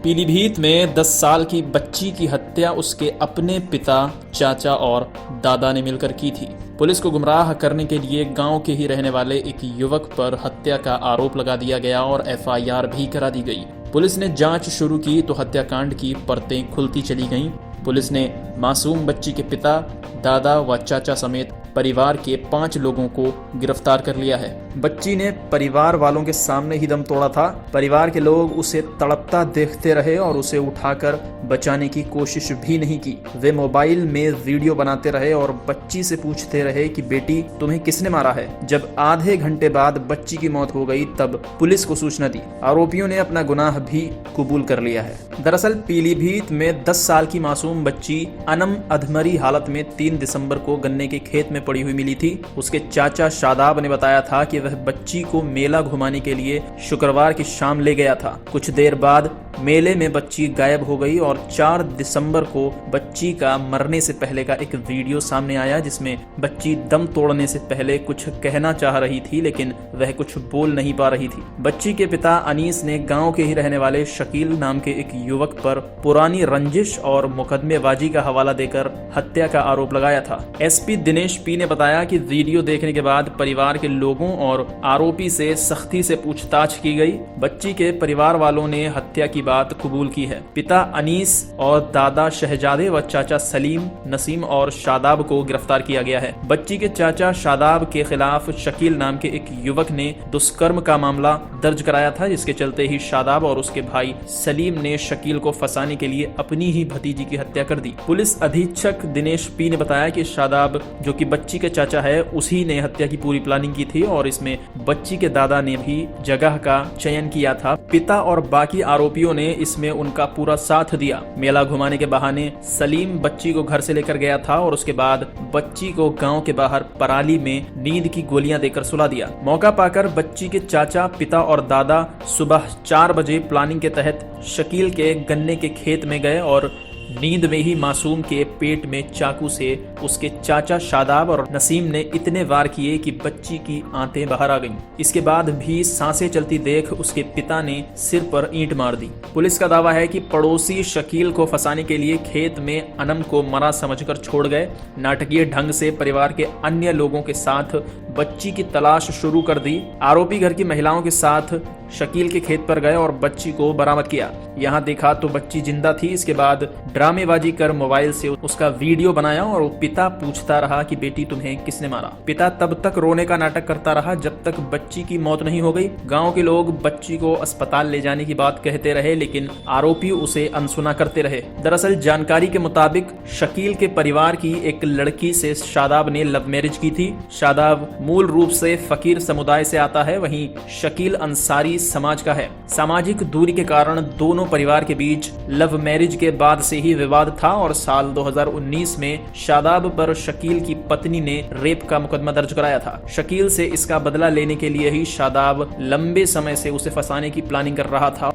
पीलीभीत में 10 साल की बच्ची की हत्या उसके अपने पिता, चाचा और दादा ने मिलकर की थी। पुलिस को गुमराह करने के लिए गांव के ही रहने वाले एक युवक पर हत्या का आरोप लगा दिया गया और एफआईआर भी करा दी गई। पुलिस ने जांच शुरू की तो हत्याकांड की परतें खुलती चली गईं। पुलिस ने मासूम बच्ची के पिता, दादा व चाचा समेत परिवार के 5 लोगों को गिरफ्तार कर लिया है। बच्ची ने परिवार वालों के सामने ही दम तोड़ा था। परिवार के लोग उसे तड़पता देखते रहे और उसे उठाकर बचाने की कोशिश भी नहीं की। वे मोबाइल में वीडियो बनाते रहे और बच्ची से पूछते रहे कि बेटी, तुम्हें किसने मारा है। जब आधे घंटे बाद बच्ची की मौत हो गई तब पुलिस को सूचना दी। आरोपियों ने अपना गुनाह भी कबूल कर लिया है। दरअसल पीलीभीत में 10 साल की मासूम बच्ची अनम अधमरी हालत में 3 दिसंबर को गन्ने के खेत में पड़ी हुई मिली थी। उसके चाचा शादाब ने बताया था कि वह बच्ची को मेला घुमाने के लिए शुक्रवार की शाम ले गया था। कुछ देर बाद मेले में बच्ची गायब हो गई और 4 दिसंबर को बच्ची का मरने से पहले का एक वीडियो सामने आया जिसमें बच्ची दम तोड़ने से पहले कुछ कहना चाह रही थी, लेकिन वह कुछ बोल नहीं पा रही थी। बच्ची के पिता अनीस ने गांव के ही रहने वाले शकील नाम के एक युवक पर पुरानी रंजिश और मुकदमेबाजी का हवाला देकर हत्या का आरोप लगाया था। एसपी दिनेश पी ने बताया कि वीडियो देखने के बाद परिवार के लोगों और आरोपी से सख्ती से पूछताछ की गई। बच्ची के परिवार वालों ने हत्या की बात कबूल की है। पिता अनीस और दादा शहजादे व चाचा सलीम, नसीम और शादाब को गिरफ्तार किया गया है। बच्ची के चाचा शादाब के खिलाफ शकील नाम के एक युवक ने दुष्कर्म का मामला दर्ज कराया था, जिसके चलते ही शादाब और उसके भाई सलीम ने शकील को फंसाने के लिए अपनी ही भतीजी की हत्या कर दी। पुलिस अधीक्षक दिनेश पी ने बताया कि शादाब, जो कि बच्ची के चाचा है, उसी ने हत्या की पूरी प्लानिंग की थी और इसमें बच्ची के दादा ने भी जगह का चयन किया था। पिता और बाकी आरोपियों ने इसमें उनका पूरा साथ दिया। मेला घुमाने के बहाने सलीम बच्ची को घर से लेकर गया था और उसके बाद बच्ची को गांव के बाहर पराली में नींद की गोलियां देकर सुला दिया। मौका पाकर बच्ची के चाचा, पिता और दादा सुबह 4 बजे प्लानिंग के तहत शकील के गन्ने के खेत में गए और नींद में ही मासूम के पेट में चाकू से उसके चाचा शादाब और नसीम ने इतने वार किए कि बच्ची की आंतें बाहर आ गईं। इसके बाद भी सांसें चलती देख उसके पिता ने सिर पर ईंट मार दी। पुलिस का दावा है कि पड़ोसी शकील को फंसाने के लिए खेत में अनम को मरा समझकर छोड़ गए। नाटकीय ढंग से परिवार के अन्य लोगों के साथ बच्ची की तलाश शुरू कर दी। आरोपी घर की महिलाओं के साथ शकील के खेत पर गए और बच्ची को बरामद किया। यहाँ देखा तो बच्ची जिंदा थी। इसके बाद ड्रामेबाजी कर मोबाइल से उसका वीडियो बनाया और पिता पूछता रहा कि बेटी, तुम्हें किसने मारा। पिता तब तक रोने का नाटक करता रहा जब तक बच्ची की मौत नहीं हो गई। गांव के लोग बच्ची को अस्पताल ले जाने की बात कहते रहे, लेकिन आरोपी उसे अनसुना करते रहे। दरअसल जानकारी के मुताबिक शकील के परिवार की एक लड़की से शादाब ने लव मैरिज की थी। शादाब मूल रूप से फकीर समुदाय से आता है, वहीं शकील अंसारी समाज का है। सामाजिक दूरी के कारण दोनों परिवार के बीच लव मैरिज के बाद से ही विवाद था और साल 2019 में शादाब पर शकील की पत्नी ने रेप का मुकदमा दर्ज कराया था। शकील से इसका बदला लेने के लिए ही शादाब लंबे समय से उसे फंसाने की प्लानिंग कर रहा था।